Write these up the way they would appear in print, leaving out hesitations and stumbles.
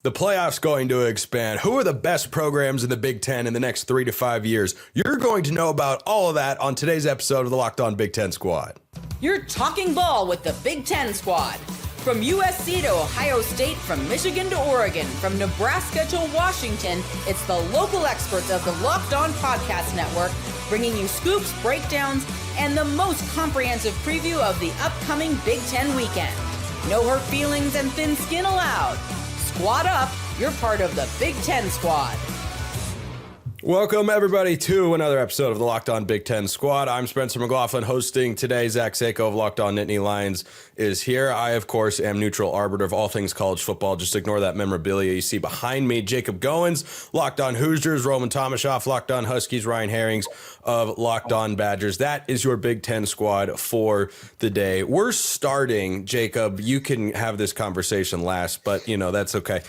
The playoffs going to expand. Who are the best programs in the Big Ten in the next 3 to 5 years? You're going to know about all of that on today's episode of the Locked On Big Ten Squad. You're talking ball with the Big Ten Squad. From USC to Ohio State, from Michigan to Oregon, from Nebraska to Washington, it's the local experts of the Locked On Podcast Network bringing you scoops, breakdowns, and the most comprehensive preview of the upcoming Big Ten weekend. No hurt feelings and thin skin allowed. Squad up, you're part of the Big Ten Squad. Welcome, everybody, to another episode of the Locked On Big Ten Squad. I'm Spencer McLaughlin hosting today. Zach Seyko of Locked On Nittany Lions is here. I, of course, am neutral arbiter of all things college football. Just ignore that memorabilia you see behind me. Jacob Goins, Locked On Hoosiers, Roman Tomashoff, Locked On Huskies, Ryan Herrings of Locked On Badgers. That is your Big Ten Squad for the day. We're starting, Jacob, you can have this conversation last, but, you know, that's okay.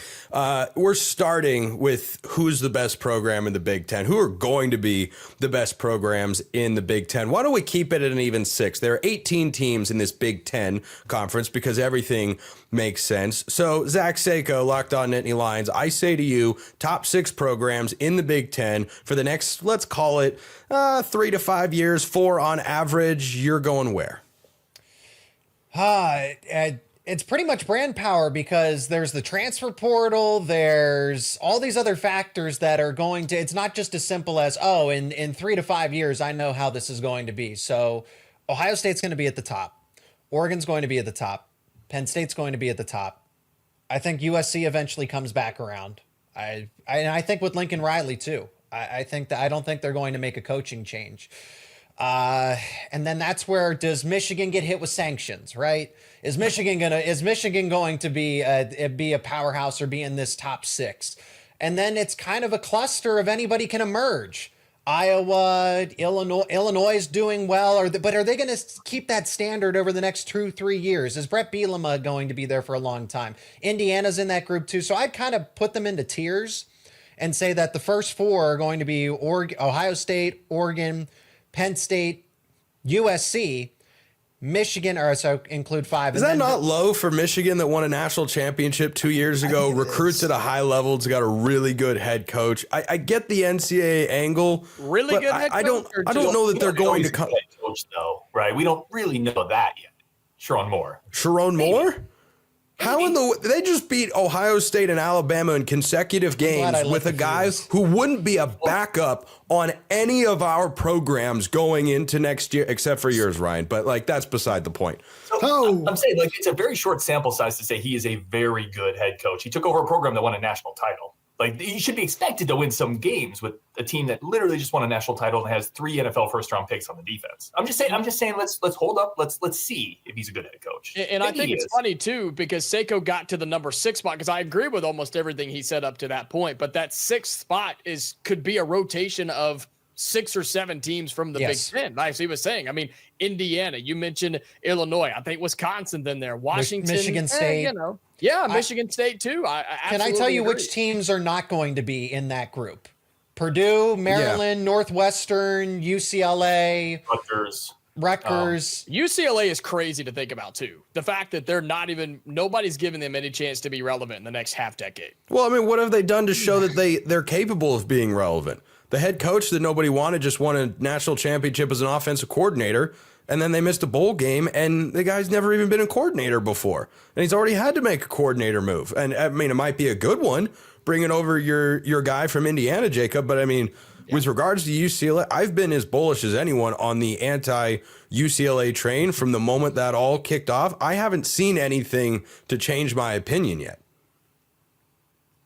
We're starting with who's the best program in the Big Ten. Who are going to be the best programs in the Big Ten? Why don't we keep it at an even 6? There are 18 teams in this Big Ten conference because everything makes sense. So, Zach Seyko, Locked On Nittany Lions, I say to you, top 6 programs in the Big Ten for the next, let's call it 3 to 5 years, 4 on average. You're going where? It's pretty much brand power because there's the transfer portal, there's all these other factors that are going to, it's not just as simple as, oh, in 3 to 5 years, I know how this is going to be. So Ohio State's going to be at the top. Oregon's going to be at the top. Penn State's going to be at the top. I think USC eventually comes back around. I think with Lincoln Riley too. I don't think they're going to make a coaching change. And then that's where, does Michigan get hit with sanctions, right? Is Michigan going to be a powerhouse or be in this top 6? And then it's kind of a cluster of anybody can emerge. Iowa, Illinois is doing well, but are they going to keep that standard over the next 2-3 years? Is Brett Bielema going to be there for a long time? Indiana's in that group too. So I'd kind of put them into tiers and say that the first 4 are going to be Ohio State, Oregon, Penn State, USC, Michigan, or so include 5. Is that not low for Michigan that won a national championship 2 years ago, recruits at a high level, it's got a really good head coach? I get the NCAA angle. Really good head coach? I don't know that they're going to come. Head coach, though, right? We don't really know that yet. Sharon Moore. How in the they just beat Ohio State and Alabama in consecutive games with a guy who wouldn't be a backup on any of our programs going into next year, except for yours, Ryan. But like that's beside the point. So, I'm saying like it's a very short sample size to say he is a very good head coach. He took over a program that won a national title. Like he should be expected to win some games with a team that literally just won a national title and has 3 NFL first-round picks on the defense. I'm just saying. Let's hold up. Let's see if he's a good head coach. And I think it's funny too because Seyko got to the number 6 spot because I agree with almost everything he said up to that point. But that 6th spot could be a rotation of 6 or 7 teams from the Big Ten. Like he was saying, I mean, Indiana. You mentioned Illinois. I think Wisconsin. Then there, Washington, Michigan State. Yeah, Michigan State too. Can I tell you which teams are not going to be in that group? Purdue, Maryland, Northwestern, UCLA, Rutgers. UCLA is crazy to think about too. The fact that nobody's giving them any chance to be relevant in the next half decade. Well, I mean, what have they done to show that they're capable of being relevant? The head coach that nobody wanted just won a national championship as an offensive coordinator. And then they missed a bowl game, and the guy's never even been a coordinator before. And he's already had to make a coordinator move. And, I mean, it might be a good one, bringing over your guy from Indiana, Jacob. But, I mean, with regards to UCLA, I've been as bullish as anyone on the anti-UCLA train from the moment that all kicked off. I haven't seen anything to change my opinion yet.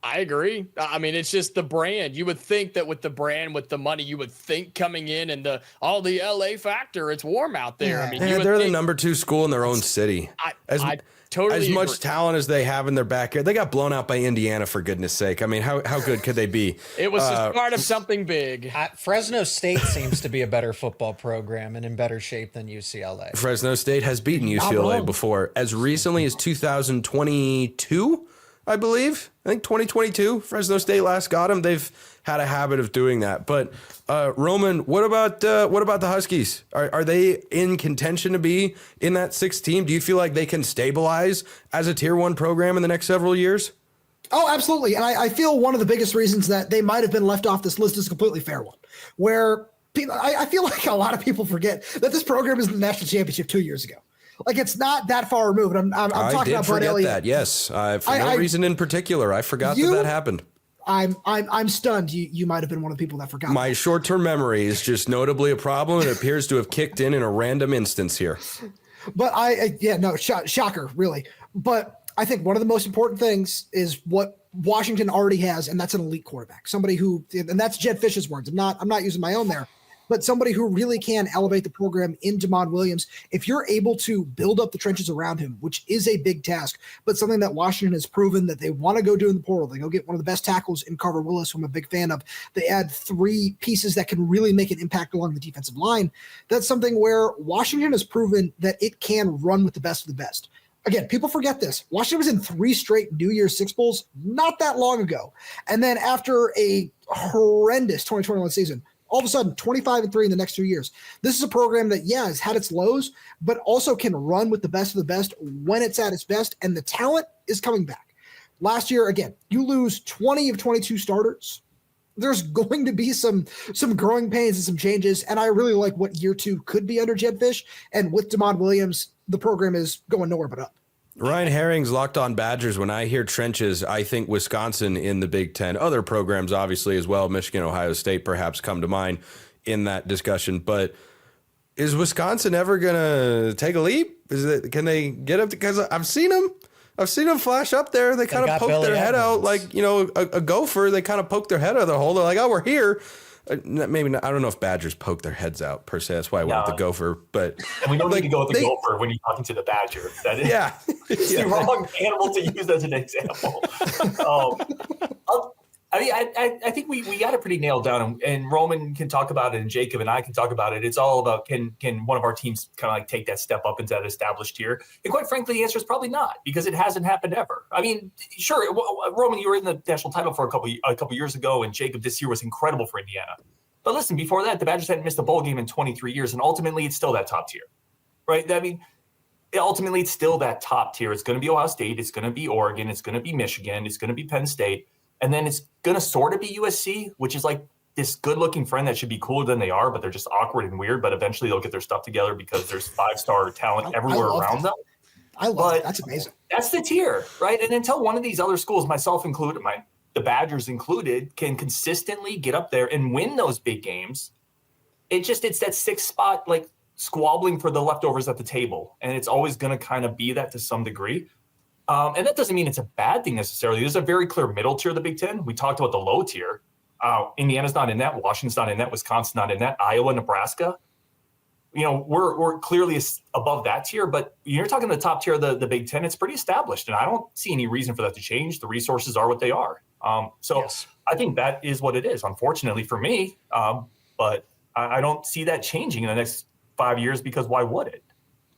I agree. I mean, it's just the brand. You would think that with the brand, with the money, you would think coming in and the LA factor, it's warm out there. I mean, they're the number 2 school in their own city. I totally as much agree. talent as they have in their backyard. They got blown out by Indiana, for goodness sake. I mean, how good could they be? It was the start of something big. Fresno State seems to be a better football program and in better shape than UCLA. Fresno State has beaten UCLA before, as recently as 2022. I believe. I think 2022, Fresno State last got him. They've had a habit of doing that. But Roman, what about the Huskies? Are they in contention to be in that 6th team? Do you feel like they can stabilize as a tier 1 program in the next several years? Oh, absolutely. And I feel one of the biggest reasons that they might have been left off this list is a completely fair one, where I feel like a lot of people forget that this program is in the national championship 2 years ago. Like, it's not that far removed. I'm talking about Bud Elliott. That. Yes, for no reason in particular, I forgot that happened. I'm stunned. You might have been one of the people that forgot. My short-term memory is just notably a problem. It appears to have kicked in a random instance here. But shocker, really. But I think one of the most important things is what Washington already has, and that's an elite quarterback. Somebody who, and that's Jed Fish's words. I'm not using my own there, but somebody who really can elevate the program in Damon Williams. If you're able to build up the trenches around him, which is a big task, but something that Washington has proven that they want to go do in the portal. They go get one of the best tackles in Carver Willis, who I'm a big fan of. They add 3 pieces that can really make an impact along the defensive line. That's something where Washington has proven that it can run with the best of the best. Again, people forget this. Washington was in 3 straight New Year's Six Bowls not that long ago. And then after a horrendous 2021 season, all of a sudden 25-3 in the next 2 years. This is a program that, has had its lows, but also can run with the best of the best when it's at its best. And the talent is coming back. Last year, again, you lose 20 of 22 starters. There's going to be some growing pains and some changes. And I really like what year 2 could be under Jed Fish. And with Damon Williams, the program is going nowhere but up. Ryan Herrings, Locked On Badgers. When I hear trenches, I think Wisconsin in the Big Ten. Other programs, obviously, as well. Michigan, Ohio State, perhaps come to mind in that discussion. But is Wisconsin ever going to take a leap? Can they get up? Because I've seen them flash up there. They kind of poke their head out like, a gopher. They kind of poke their head out of the hole. They're like, oh, we're here. Maybe not, I don't know if Badgers poke their heads out per se. That's why I went with the gopher. But and we don't need to go with the gopher when you're talking to the badger. That is, it's the wrong animal to use as an example. I think we got it pretty nailed down, and Roman can talk about it, and Jacob and I can talk about it. It's all about can one of our teams kind of like take that step up into that established tier? And quite frankly, the answer is probably not, because it hasn't happened ever. I mean, sure, Roman, you were in the national title for a couple years ago, and Jacob, this year was incredible for Indiana. But listen, before that, the Badgers hadn't missed a bowl game in 23 years, and ultimately, it's still that top tier, right? I mean, ultimately, it's still that top tier. It's going to be Ohio State, it's going to be Oregon, it's going to be Michigan, it's going to be Penn State. And then it's going to sort of be USC, which is like this good-looking friend that should be cooler than they are, but they're just awkward and weird. But eventually they'll get their stuff together because there's 5-star talent everywhere around them. I love it. That's amazing. That's the tier, right? And until one of these other schools, myself included, the Badgers included, can consistently get up there and win those big games, it's that 6th spot, like squabbling for the leftovers at the table. And it's always going to kind of be that to some degree. And that doesn't mean it's a bad thing necessarily. There's a very clear middle tier of the Big Ten. We talked about the low tier. Indiana's not in that. Washington's not in that. Wisconsin's not in that. Iowa, Nebraska. We're clearly above that tier. But you're talking the top tier of the Big Ten. It's pretty established, and I don't see any reason for that to change. The resources are what they are. Yes. I think that is what it is, unfortunately for me. But I don't see that changing in the next 5 years, because why would it?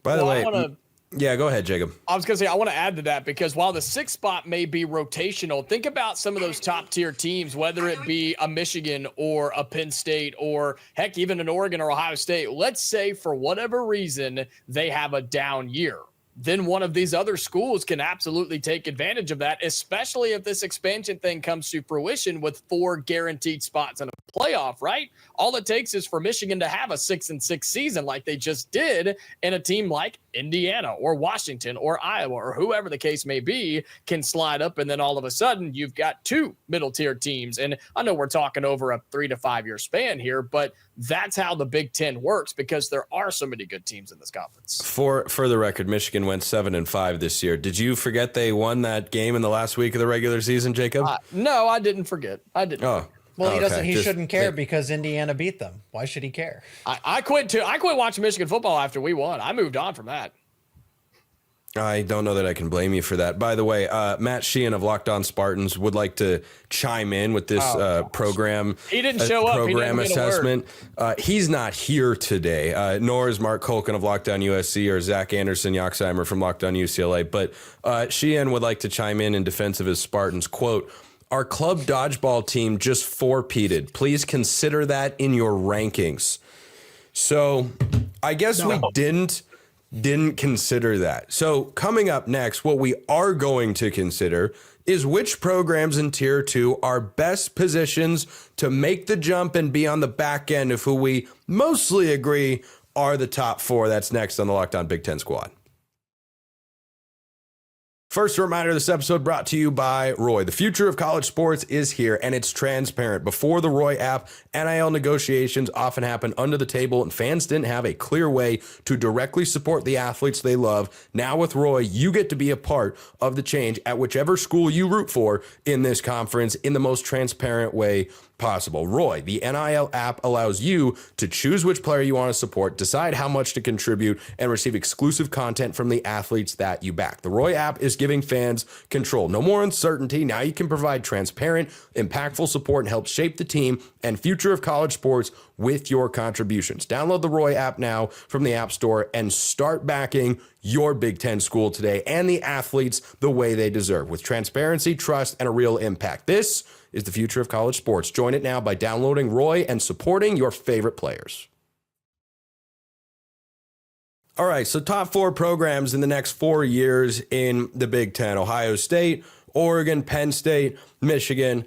By the way. Yeah, go ahead, Jacob. I was going to say, I want to add to that, because while the 6th spot may be rotational, think about some of those top tier teams, whether it be a Michigan or a Penn State or heck, even an Oregon or Ohio State. Let's say for whatever reason, they have a down year. Then one of these other schools can absolutely take advantage of that, especially if this expansion thing comes to fruition with 4 guaranteed spots in a playoff, right? All it takes is for Michigan to have a 6-6 season like they just did, and a team like Indiana or Washington or Iowa or whoever the case may be can slide up, and then all of a sudden you've got 2 middle tier teams. And I know we're talking over a 3 to 5 year span here, but that's how the Big Ten works, because there are so many good teams in this conference. For the record, Michigan went 7-5 this year. Did you forget they won that game in the last week of the regular season, Jacob? No, I didn't forget. I didn't. Oh. Well, he doesn't. He shouldn't care because Indiana beat them. Why should he care? I quit too. I quit watching Michigan football after we won. I moved on from that. I don't know that I can blame you for that. By the way, Matt Sheehan of Locked On Spartans would like to chime in with this program. He didn't show up. Program assessment. He's not here today, nor is Mark Colkin of Locked On USC or Zach Anderson Yoxheimer from Locked On UCLA. But Sheehan would like to chime in defense of his Spartans. Quote, "Our club dodgeball team just 4-peated. Please consider that in your rankings." So I guess we didn't consider that. So coming up next, what we are going to consider is which programs in Tier 2 are best positions to make the jump and be on the back end of who we mostly agree are the top 4. That's next on the Locked On Big Ten Squad. First, a reminder, this episode brought to you by Roy. The future of college sports is here, and it's transparent. Before the Roy app, NIL negotiations often happen under the table, and fans didn't have a clear way to directly support the athletes they love. Now with Roy, you get to be a part of the change at whichever school you root for in this conference in the most transparent way possible. Roy, the NIL app, allows you to choose which player you want to support, decide how much to contribute, and receive exclusive content from the athletes that you back. The Roy app is giving fans control. No more uncertainty. Now you can provide transparent, impactful support and help shape the team and future of college sports with your contributions. Download the Roy app now from the App Store and start backing your Big Ten school today and the athletes the way they deserve, with transparency, trust, and a real impact. This is the future of college sports. Join it now by downloading Roy and supporting your favorite players. All right, so top 4 programs in the next 4 years in the Big Ten: Ohio State, Oregon, Penn State, Michigan.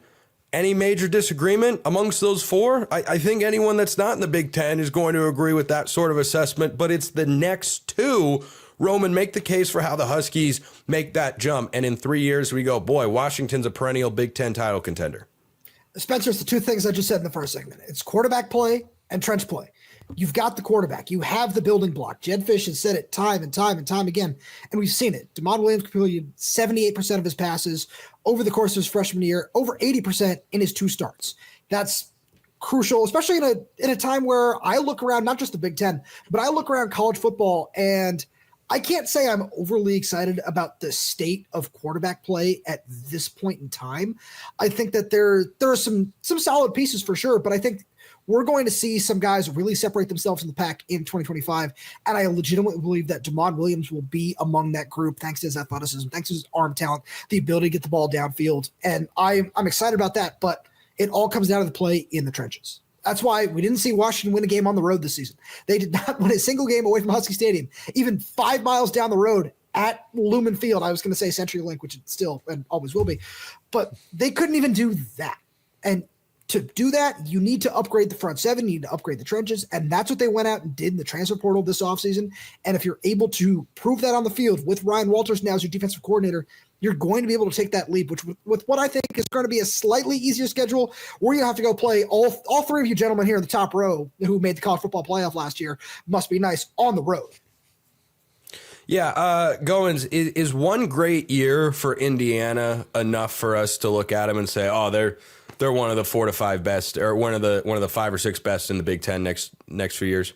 Any major disagreement amongst those 4? I think anyone that's not in the Big Ten is going to agree with that sort of assessment, but it's the next 2. Roman, make the case for how the Huskies make that jump. And in 3 years, we go, boy, Washington's a perennial Big Ten title contender. Spencer, it's the 2 things I just said in the first segment. It's quarterback play and trench play. You've got the quarterback. You have the building block. Jedd Fisch has said it time and time and time again, and we've seen it. DeMond Williams completed 78% of his passes over the course of his freshman year, over 80% in his 2 starts. That's crucial, especially in a time where I look around, not just the Big Ten, but I look around college football, and I can't say I'm overly excited about the state of quarterback play at this point in time. I think that there are some solid pieces for sure, but I think we're going to see some guys really separate themselves from the pack in 2025, and I legitimately believe that DeMond Williams will be among that group thanks to his athleticism, thanks to his arm talent, the ability to get the ball downfield, and I'm excited about that, but it all comes down to the play in the trenches. That's why we didn't see Washington win a game on the road this season. They did not win a single game away from Husky Stadium, even 5 miles down the road at Lumen Field. I was going to say CenturyLink, which it still and always will be, but they couldn't even do that. And to do that, you need to upgrade the front 7, you need to upgrade the trenches, and that's what they went out and did in the transfer portal this offseason. And if you're able to prove that on the field with Ryan Walters now as your defensive coordinator, you're going to be able to take that leap, which with what I think is going to be a slightly easier schedule, where you have to go play all 3 of you gentlemen here in the top row who made the college football playoff last year, must be nice, on the road. Yeah, Goins, is one great year for Indiana enough for us to look at them and say, oh, they're one of the 4 to 5 best, or one of the 5 or 6 best in the Big Ten next few years?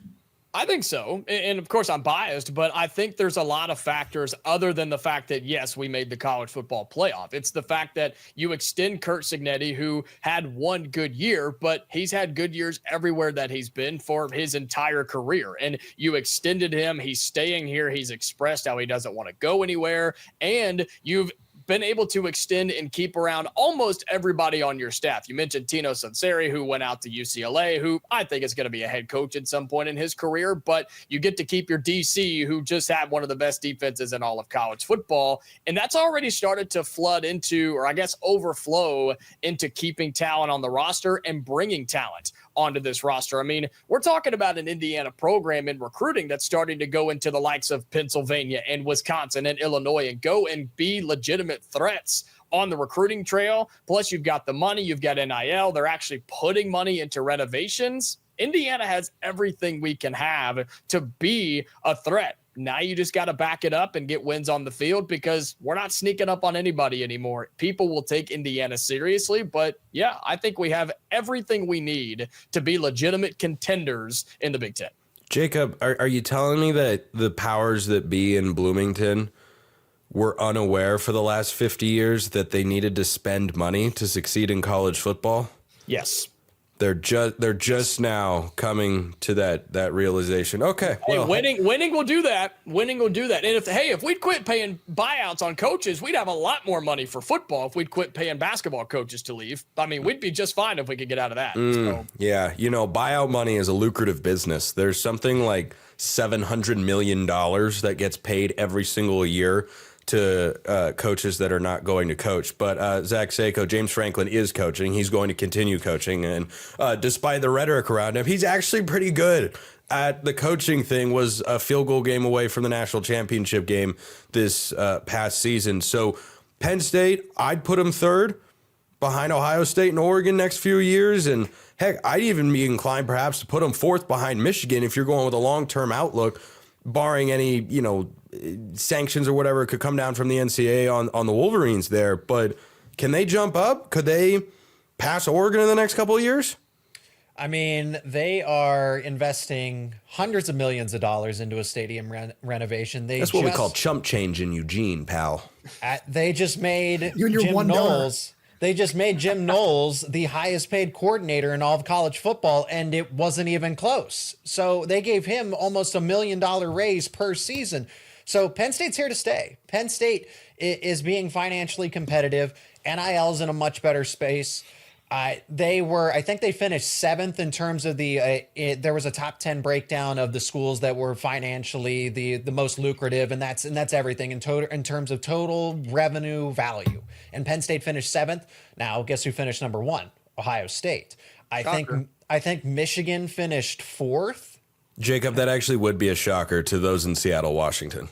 I think so. And of course I'm biased, but I think there's a lot of factors other than the fact that, yes, we made the college football playoff. It's the fact that you extend Curt Cignetti, who had one good year, but he's had good years everywhere that he's been for his entire career. And you extended him. He's staying here. He's expressed how he doesn't want to go anywhere. And you've been able to extend and keep around almost everybody on your staff. You mentioned Tino Sunseri, who went out to UCLA, who I think is going to be a head coach at some point in his career, but you get to keep your DC, who just had one of the best defenses in all of college football. And that's already started to flood into, or I guess overflow into, keeping talent on the roster and bringing talent onto this roster. I mean, we're talking about an Indiana program in recruiting that's starting to go into the likes of Pennsylvania and Wisconsin and Illinois and go and be legitimate threats on the recruiting trail. Plus, you've got the money, you've got NIL. They're actually putting money into renovations. Indiana has everything we can have to be a threat. Now you just got to back it up and get wins on the field, because we're not sneaking up on anybody anymore. People will take Indiana seriously, but yeah, I think we have everything we need to be legitimate contenders in the Big Ten. Jacob, are you telling me that the powers that be in Bloomington were unaware for the last 50 years that they needed to spend money to succeed in college football? Yes. They're just now coming to that realization. Okay, well, winning will do that. Winning will do that. And if we'd quit paying buyouts on coaches, we'd have a lot more money for football. If we'd quit paying basketball coaches to leave, I mean, we'd be just fine if we could get out of that. Yeah, buyout money is a lucrative business. There's something like $700 million that gets paid every single year to coaches that are not going to coach. But Zach Seyko, James Franklin is coaching. He's going to continue coaching. And despite the rhetoric around him, he's actually pretty good at the coaching thing. Was a field goal game away from the national championship game this past season. So Penn State, I'd put him third behind Ohio State and Oregon next few years. And heck, I'd even be inclined perhaps to put him fourth behind Michigan if you're going with a long-term outlook, barring any, sanctions or whatever could come down from the NCAA on the Wolverines there. But can they jump up? Could they pass Oregon in the next couple of years? I mean, they are investing hundreds of millions of dollars into a stadium renovation. That's what we call chump change in Eugene, pal. They just made Jim Knowles. They just made Jim Knowles the highest paid coordinator in all of college football, and it wasn't even close. So they gave him almost $1 million raise per season. So Penn State's here to stay. Penn State is being financially competitive. NIL's in a much better space. I think they finished 7th in terms of there was a top 10 breakdown of the schools that were financially the most lucrative, and that's everything in terms of total revenue value. And Penn State finished 7th. Now, guess who finished number 1? Ohio State. I think Michigan finished 4th. Jacob, that actually would be a shocker to those in Seattle, Washington.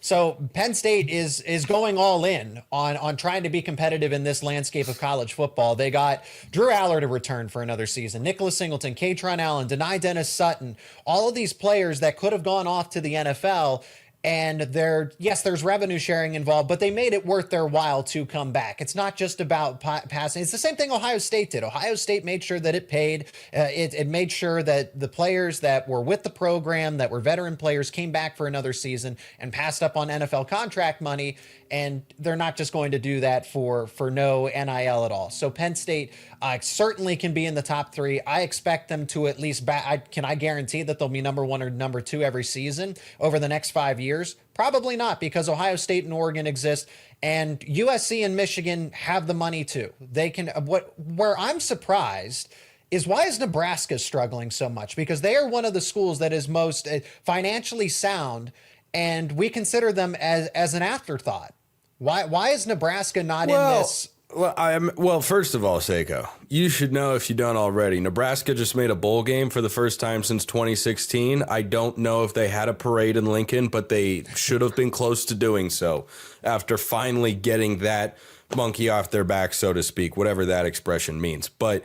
So Penn State is going all in on trying to be competitive in this landscape of college football. They got Drew Aller to return for another season, Nicholas Singleton, Katron Allen, Denai Dennis Sutton, all of these players that could have gone off to the NFL. And there's revenue sharing involved, but they made it worth their while to come back. It's not just about passing. It's the same thing Ohio State did. Ohio State made sure that it paid. It made sure that the players that were with the program, that were veteran players, came back for another season and passed up on NFL contract money. And they're not just going to do that for no NIL at all. So Penn State certainly can be in the top 3. I expect them to at least can I guarantee that they'll be number 1 or number 2 every season over the next 5 years? Probably not, because Ohio State and Oregon exist, and USC and Michigan have the money too. They can. Where I'm surprised is, why is Nebraska struggling so much? Because they are one of the schools that is most financially sound, and we consider them as an afterthought. Why is Nebraska not in this? Well, first of all, Seyko, you should know, if you don't already, Nebraska just made a bowl game for the first time since 2016. I don't know if they had a parade in Lincoln, but they should have been close to doing so after finally getting that monkey off their back, so to speak, whatever that expression means. But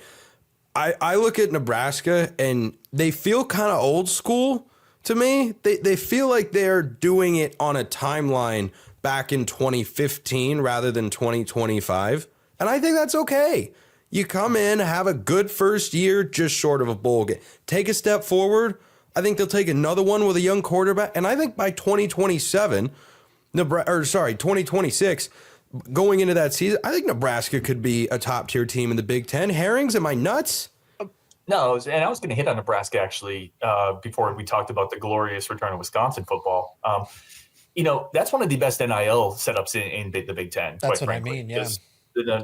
I look at Nebraska and they feel kind of old school to me. They feel like they're doing it on a timeline back in 2015 rather than 2025. And I think that's okay. You come in, have a good first year, just short of a bowl game. Take a step forward. I think they'll take another one with a young quarterback. And I think by 2026, going into that season, I think Nebraska could be a top tier team in the Big Ten. Herrings, am I nuts? No, and I was going to hit on Nebraska actually before we talked about the glorious return of Wisconsin football. That's one of the best NIL setups in the Big Ten. That's what frankly. I mean, yeah.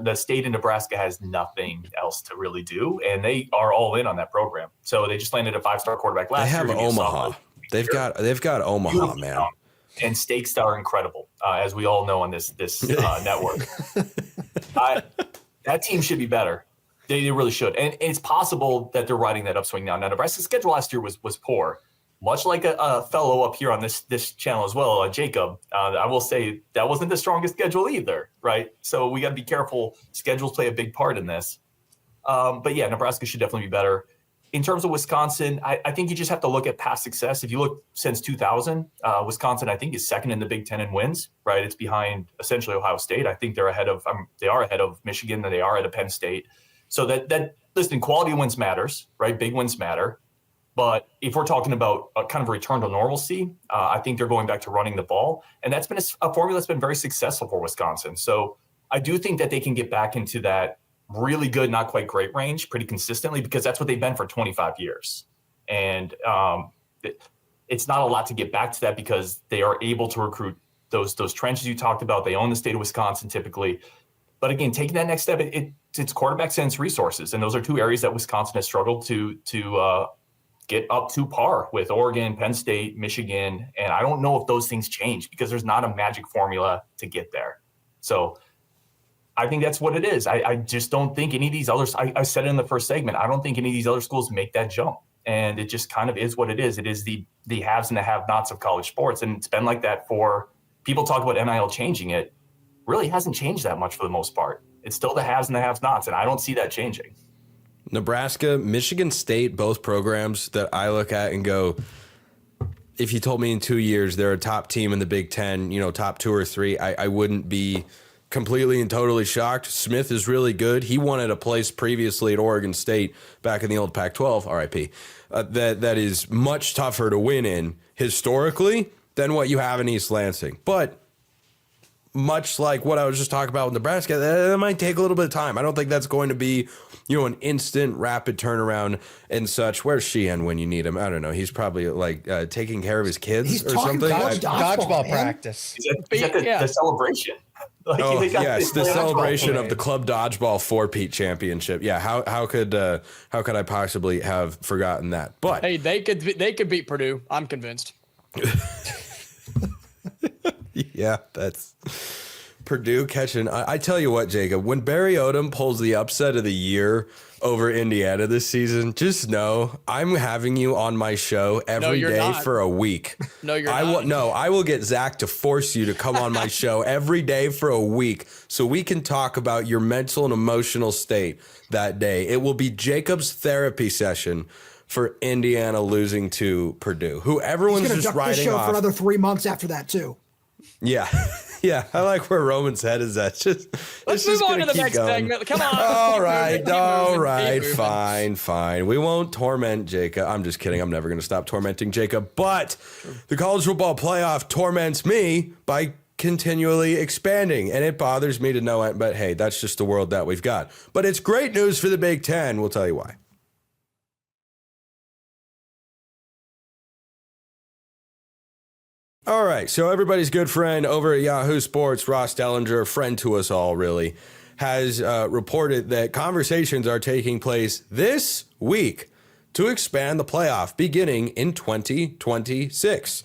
The state of Nebraska has nothing else to really do, and they are all in on that program. So they just landed a 5-star quarterback last year. They have Omaha. They've got Omaha, man. And stakes are incredible, as we all know on this network. That team should be better. They really should. And it's possible that they're riding that upswing now. Now, Nebraska's schedule last year was poor. Much like a fellow up here on this channel as well, Jacob, I will say that wasn't the strongest schedule either, right? So we got to be careful. Schedules play a big part in this. But yeah, Nebraska should definitely be better. In terms of Wisconsin, I think you just have to look at past success. If you look since 2000, Wisconsin, I think, is second in the Big Ten in wins, right? It's behind essentially Ohio State. I think they are ahead of Michigan, and they are ahead of Penn State. So listen, quality wins matters, right? Big wins matter. But if we're talking about a kind of return to normalcy, I think they're going back to running the ball. And that's been a formula that's been very successful for Wisconsin. So I do think that they can get back into that really good, not quite great range pretty consistently, because that's what they've been for 25 years. And it's not a lot to get back to that, because they are able to recruit those trenches you talked about. They own the state of Wisconsin typically. But again, taking that next step, it's quarterback sense resources. And those are two areas that Wisconsin has struggled to get up to par with Oregon, Penn State, Michigan. And I don't know if those things change because there's not a magic formula to get there. So I think that's what it is. I just don't think any of these others, I said it in the first segment, I don't think any of these other schools make that jump. And it just kind of is what it is. It is the haves and the have-nots of college sports. And it's been like that for people talk about NIL changing it. Really hasn't changed that much for the most part. It's still the haves and the have-nots, and I don't see that changing. Nebraska, Michigan State, both programs that I look at and go, if you told me in 2 years they're a top team in the Big Ten, top 2 or 3, I wouldn't be completely and totally shocked. Smith is really good. He wanted a place previously at Oregon State back in the old Pac-12, RIP, that is much tougher to win in historically than what you have in East Lansing. But much like what I was just talking about with Nebraska, that might take a little bit of time. I don't think that's going to be, an instant, rapid turnaround and such. Where's Sheehan when you need him? I don't know. He's probably taking care of his kids He's or something. Dodgeball practice. He's at the celebration. Yes, the celebration of the club dodgeball 4-peat championship. Yeah, how could I possibly have forgotten that? But hey, they could beat Purdue. I'm convinced. Yeah, that's Purdue catching. I tell you what, Jacob, when Barry Odom pulls the upset of the year over Indiana this season, just know I'm having you on my show every day for a week. No, you're not. I will get Zach to force you to come on my show every day for a week so we can talk about your mental and emotional state that day. It will be Jacob's therapy session for Indiana losing to Purdue, who everyone's just writing off. He's going to duck this show for another 3 months after that, too. Yeah. Yeah, I like where Roman's head is at. Let's move on to the next segment. Come on. All right. Fine. We won't torment Jacob. I'm just kidding. I'm never going to stop tormenting Jacob. But the college football playoff torments me by continually expanding, and it bothers me to no end. But hey, that's just the world that we've got. But it's great news for the Big Ten. We'll tell you why. All right, so everybody's good friend over at Yahoo Sports, Ross Dellinger, friend to us all, really, has reported that conversations are taking place this week to expand the playoff beginning in 2026.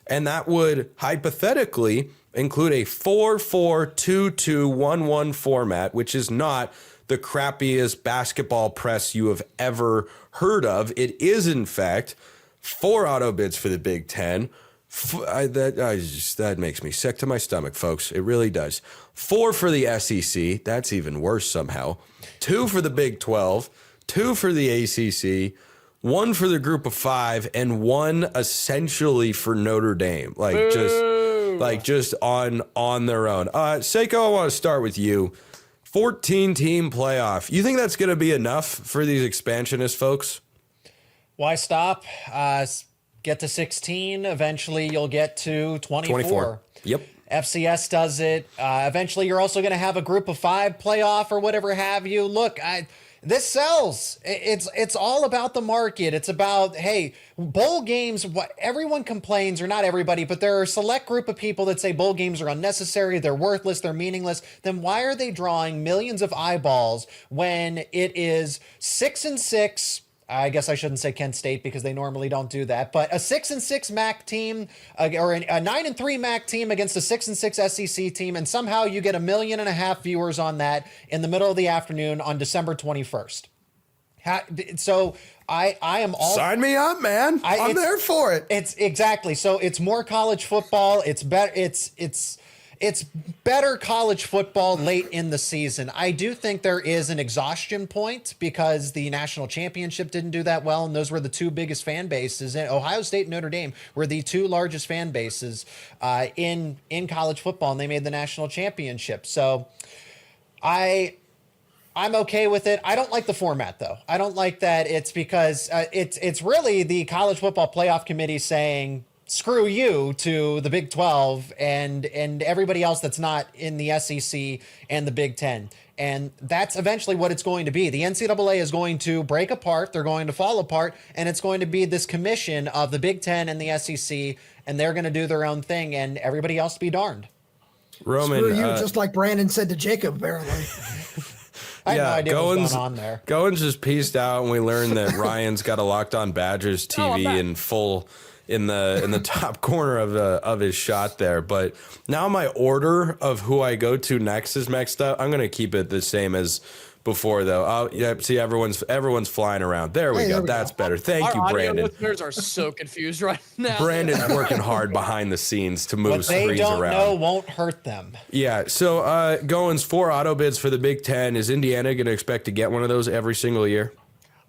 And that would hypothetically include a 4-4-2-2-1-1 format, which is not the crappiest basketball press you have ever heard of. It is, in fact, 4 auto bids for the Big Ten. That makes me sick to my stomach, folks. It really does. 4 for the SEC. That's even worse somehow. 2 for the Big 12. 2 for the ACC. 1 for the Group of 5, and 1 essentially for Notre Dame. Just on their own. Seyko, I want to start with you. 14-team playoff. You think that's going to be enough for these expansionist folks? Why stop? Get to 16. Eventually, you'll get to 24. Yep. FCS does it. Eventually, you're also going to have a Group of 5 playoff or whatever have you. Look, this sells. It's all about the market. It's about, hey, bowl games, what everyone complains, or not everybody, but there are a select group of people that say bowl games are unnecessary, they're worthless, they're meaningless. Then why are they drawing millions of eyeballs when it is 6-6? I guess I shouldn't say Kent State because they normally don't do that, but a 6-6 MAC team or a 9-3 MAC team against a 6-6 SEC team, and somehow you get 1.5 million viewers on that in the middle of the afternoon on December 21st. So I am all sign me up, man. I'm there for it. It's exactly. So it's more college football. It's better. It's better college football late in the season. I do think there is an exhaustion point because the national championship didn't do that well, and those were the 2 biggest fan bases. And Ohio State and Notre Dame were the 2 largest fan bases in college football, and they made the national championship. So I'm okay with it. I don't like the format, though. I don't like that it's because it's really the College Football Playoff Committee saying, screw you to the Big 12 and everybody else that's not in the SEC and the Big 10. And that's eventually what it's going to be. The NCAA is going to break apart. They're going to fall apart. And it's going to be this commission of the Big 10 and the SEC. And they're going to do their own thing. And everybody else be darned. Roman, screw you, just like Brandon said to Jacob, apparently. I had no idea what was going on there. Goins just pieced out, and we learned that Ryan's got a Locked On Badgers TV in full in the top corner of his shot there. But now my order of who I go to next is mixed up. I'm gonna keep it the same as before, though. See, everyone's flying around. There we go. That's better. Thank you, Brandon. Our listeners are so confused right now. Brandon's working hard behind the scenes to move screens around. What they don't know won't hurt them. Yeah. So, Goins, 4 auto bids for the Big Ten. Is Indiana going to expect to get one of those every single year?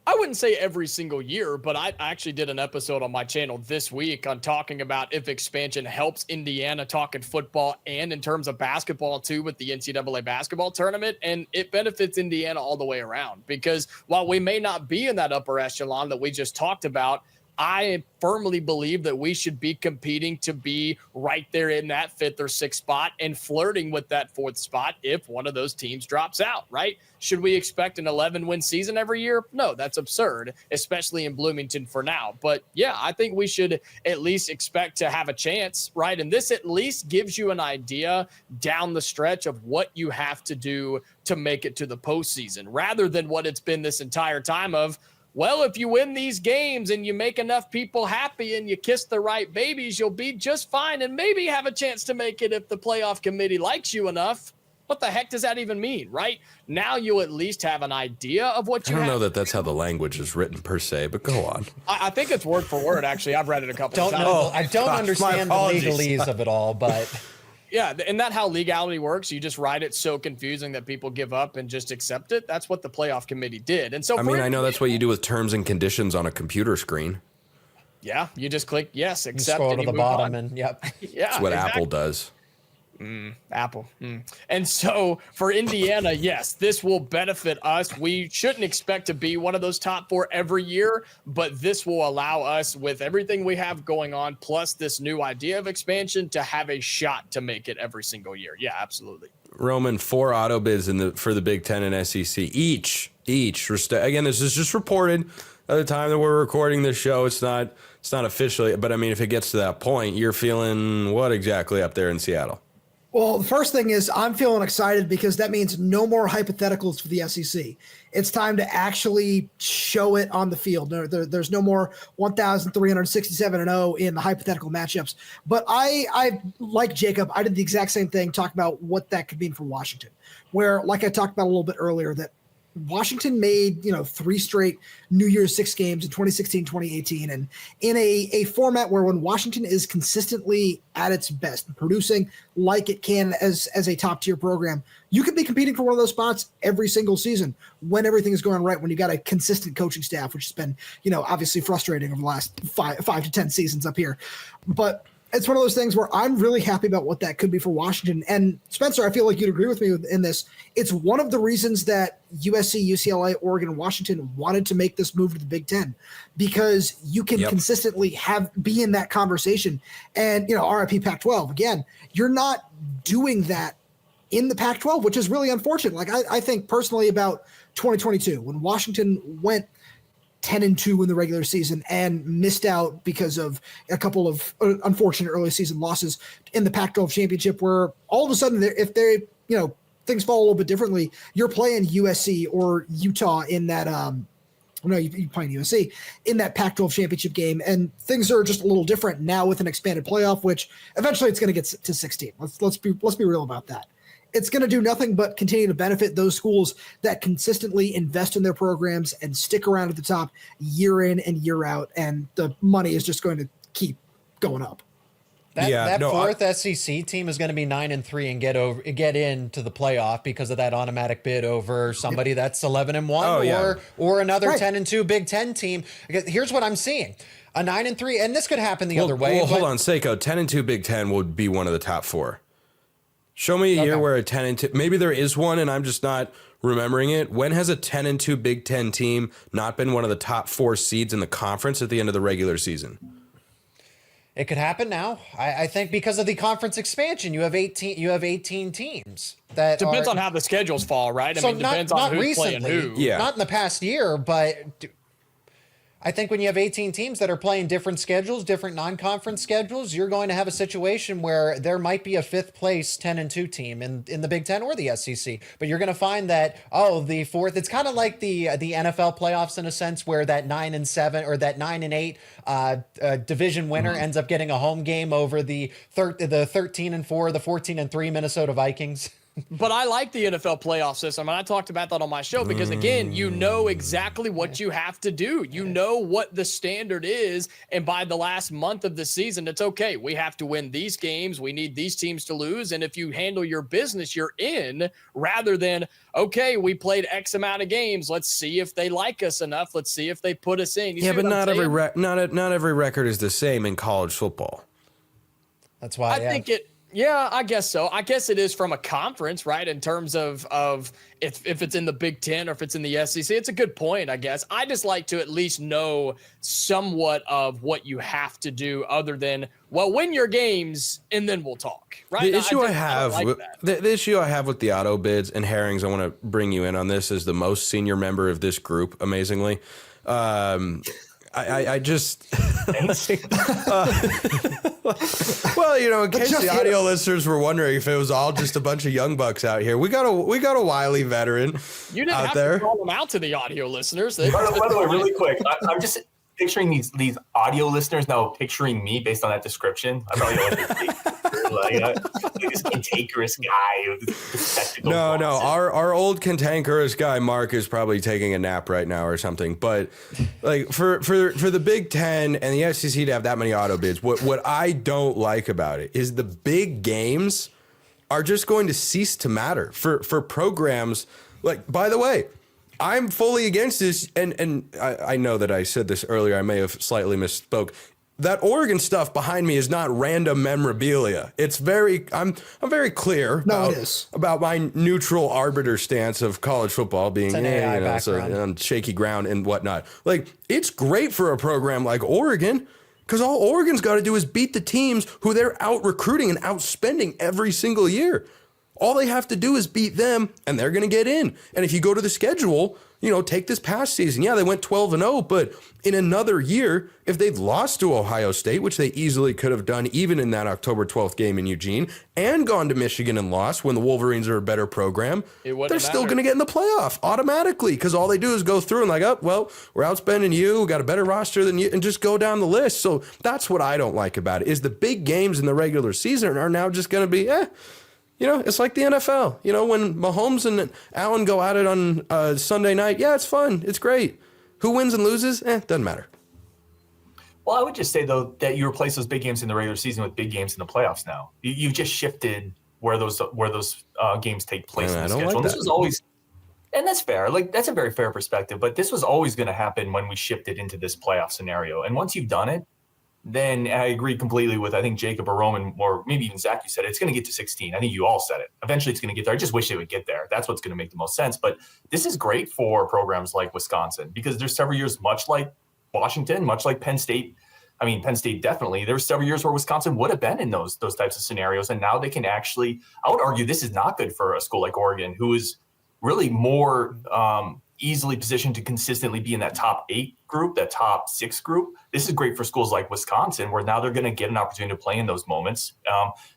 I wouldn't say every single year, but I actually did an episode on my channel this week on talking about if expansion helps Indiana, talking football and in terms of basketball too with the NCAA basketball tournament. And it benefits Indiana all the way around, because while we may not be in that upper echelon that we just talked about, I firmly believe that we should be competing to be right there in that 5th or 6th spot and flirting with that 4th spot if one of those teams drops out, right? Should we expect an 11-win season every year? No, that's absurd, especially in Bloomington for now. But yeah, I think we should at least expect to have a chance, right? And this at least gives you an idea down the stretch of what you have to do to make it to the postseason, rather than what it's been this entire time of, well, if you win these games and you make enough people happy and you kiss the right babies, you'll be just fine and maybe have a chance to make it if the playoff committee likes you enough. What the heck does that even mean, right? Now you'll at least have an idea of what you have. I don't know that that's how the language is written per se, but go on. I think it's word for word, actually. I've read it a couple of times. I don't understand the legalese of it all, but... Yeah, isn't that how legality works? You just write it so confusing that people give up and just accept it? That's what the playoff committee did. And so I know that's what you do with terms and conditions on a computer screen. Yeah, you just click yes, accept, you scroll to the bottom and yep. Yeah, that's what Apple does. Apple. And so for Indiana, yes, this will benefit us. We shouldn't expect to be one of those top 4 every year, but this will allow us, with everything we have going on, plus this new idea of expansion, to have a shot to make it every single year. Yeah, absolutely. Roman, 4 auto bids for the Big Ten and SEC each. Again, this is just reported at the time that we're recording this show. It's not officially, but I mean, if it gets to that point, you're feeling what exactly up there in Seattle? Well, the first thing is I'm feeling excited because that means no more hypotheticals for the SEC. It's time to actually show it on the field. There's no more 1,367-0 in the hypothetical matchups. But I like Jacob, I did the exact same thing, talking about what that could mean for Washington, where, like I talked about a little bit earlier, that Washington made, 3 straight New Year's 6 games in 2016, 2018. And in a format where when Washington is consistently at its best, producing like it can as a top tier program, you could be competing for one of those spots every single season when everything is going right, when you got a consistent coaching staff, which has been, obviously frustrating over the last 5 to 10 seasons up here. But it's one of those things where I'm really happy about what that could be for Washington. And Spencer, I feel like you'd agree with me in this. It's one of the reasons that USC, UCLA, Oregon, and Washington wanted to make this move to the Big Ten, because you can consistently be in that conversation. And, RIP Pac-12, again, you're not doing that in the Pac-12, which is really unfortunate. Like I think personally about 2022, when Washington went 10-2 in the regular season and missed out because of a couple of unfortunate early season losses in the Pac-12 championship, where all of a sudden, if they, things fall a little bit differently, you're playing USC or Utah in that, you're playing USC in that Pac-12 championship game, and things are just a little different now with an expanded playoff, which eventually it's going to get to 16. Let's be real about that. It's going to do nothing but continue to benefit those schools that consistently invest in their programs and stick around at the top year in and year out, and the money is just going to keep going up. That fourth SEC team is going to be 9-3 and get into the playoff because of that automatic bid over somebody that's 11-1 or another 10-2 Big Ten team. Here's what I'm seeing: a 9-3, and this could happen the other way. Well, hold on, Seyko. 10-2 Big Ten would be one of the top 4. Show me a year where a 10-2, maybe there is one and I'm just not remembering it. When has a 10-2 Big Ten team not been one of the top 4 seeds in the conference at the end of the regular season? It could happen now. I think because of the conference expansion, you have 18 teams. That depends on how the schedules fall, right? I mean, depends on who's playing who. Yeah. Not in the past year, but I think when you have 18 teams that are playing different schedules, different non-conference schedules, you're going to have a situation where there might be a 5th place 10-2 team in the Big Ten or the SEC. But you're going to find that, the 4th, it's kind of like the NFL playoffs in a sense, where that 9-7 or that 9-8 division winner ends up getting a home game over the 13-4, the 14-3 Minnesota Vikings. But I like the NFL playoff system, and I talked about that on my show because, again, you know exactly what you have to do. You know what the standard is, and by the last month of the season, it's okay. We have to win these games. We need these teams to lose, and if you handle your business, you're in, rather than, okay, we played X amount of games. Let's see if they like us enough. Let's see if they put us in. But not every record is the same in college football. That's why I think it. Yeah, I guess so. I guess it is from a conference, right? In terms of if it's in the Big Ten or if it's in the SEC. It's a good point, I guess. I just like to at least know somewhat of what you have to do other than, win your games and then we'll talk, right? The issue I have with the auto bids, and Herrings, I want to bring you in on this as the most senior member of this group, amazingly. I just, well, in case the audio listeners were wondering if it was all just a bunch of young bucks out here, we got a wily veteran you didn't out have there. To call them out to the audio listeners. By the way, really quick, I'm just picturing these audio listeners now picturing me based on that description. I probably this cantankerous guy with spectacles. No, our old cantankerous guy Mark is probably taking a nap right now or something. But like for the Big Ten and the SEC to have that many auto bids, what I don't like about it is the big games are just going to cease to matter for programs. Like, by the way, I'm fully against this, and I know that I said this earlier. I may have slightly misspoke. That Oregon stuff behind me is not random memorabilia. It's I'm very clear about my neutral arbiter stance of college football being on shaky ground and whatnot. Like, it's great for a program like Oregon because all Oregon's got to do is beat the teams who they're out recruiting and outspending every single year. All they have to do is beat them, and they're going to get in. And if you go to the schedule, take this past season. Yeah, they went 12-0, but in another year, if they'd lost to Ohio State, which they easily could have done even in that October 12th game in Eugene, and gone to Michigan and lost when the Wolverines are a better program, they're still going to get in the playoff automatically because all they do is go through and we're outspending you, we got a better roster than you, and just go down the list. So that's what I don't like about it, is the big games in the regular season are now just going to be, it's like the NFL. When Mahomes and Allen go at it on Sunday night, yeah, it's fun. It's great. Who wins and loses? Doesn't matter. Well, I would just say, though, that you replace those big games in the regular season with big games in the playoffs now. You've just shifted where those games take place in the schedule. Like this was always, and that's fair. Like, that's a very fair perspective. But this was always going to happen when we shifted into this playoff scenario. And once you've done it, then I agree completely with, I think, Jacob or Roman, or maybe even Zach, you said it's going to get to 16. I think you all said it. Eventually, it's going to get there. I just wish it would get there. That's what's going to make the most sense. But this is great for programs like Wisconsin because there's several years, much like Washington, much like Penn State. I mean, Penn State definitely. There were several years where Wisconsin would have been in those types of scenarios, and now they can actually. I would argue this is not good for a school like Oregon, who is really more easily positioned to consistently be in that top 8 group, that top 6 group. This is great for schools like Wisconsin, where now they're going to get an opportunity to play in those moments.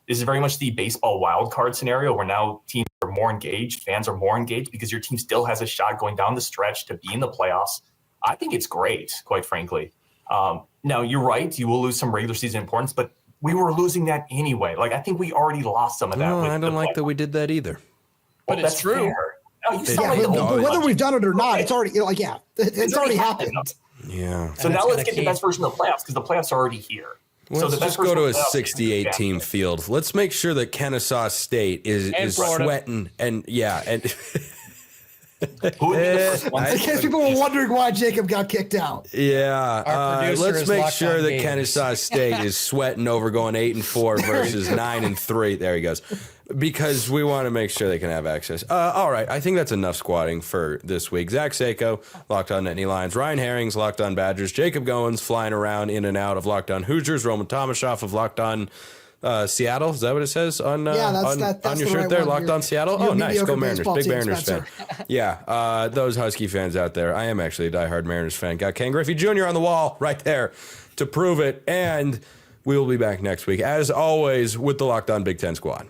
This is very much the baseball wild card scenario, where now teams are more engaged, fans are more engaged because your team still has a shot going down the stretch to be in the playoffs. I think it's great, quite frankly. Now, you're right. You will lose some regular season importance, but we were losing that anyway. Like, I think we already lost some of that. No, I don't like that we did that either. But it's true. Fair. Whether we've done it or not, it's already it's already happened. Yeah. So now let's get the best version of the playoffs because the playoffs are already here. Let's just go to a 68 team field. Let's make sure that Kennesaw State is sweating and Who would be the first one? In case people were wondering why Jacob got kicked out. Yeah. Let's make sure that Kennesaw State is sweating over going 8-4 versus 9-3. There he goes. Because we want to make sure they can have access. All right. I think that's enough squatting for this week. Zach Seyko, Locked On Nittany Lions. Ryan Herrings, Locked On Badgers. Jacob Goins, flying around in and out of Locked On Hoosiers. Roman Tomashoff of Locked On Seattle. Is that what it says on on your shirt there? Locked on Seattle. Oh, nice. Go Mariners. Big Mariners fan. Yeah. Those Husky fans out there. I am actually a diehard Mariners fan. Got Ken Griffey Jr. on the wall right there to prove it. And we will be back next week, as always, with the Locked On Big Ten Squad.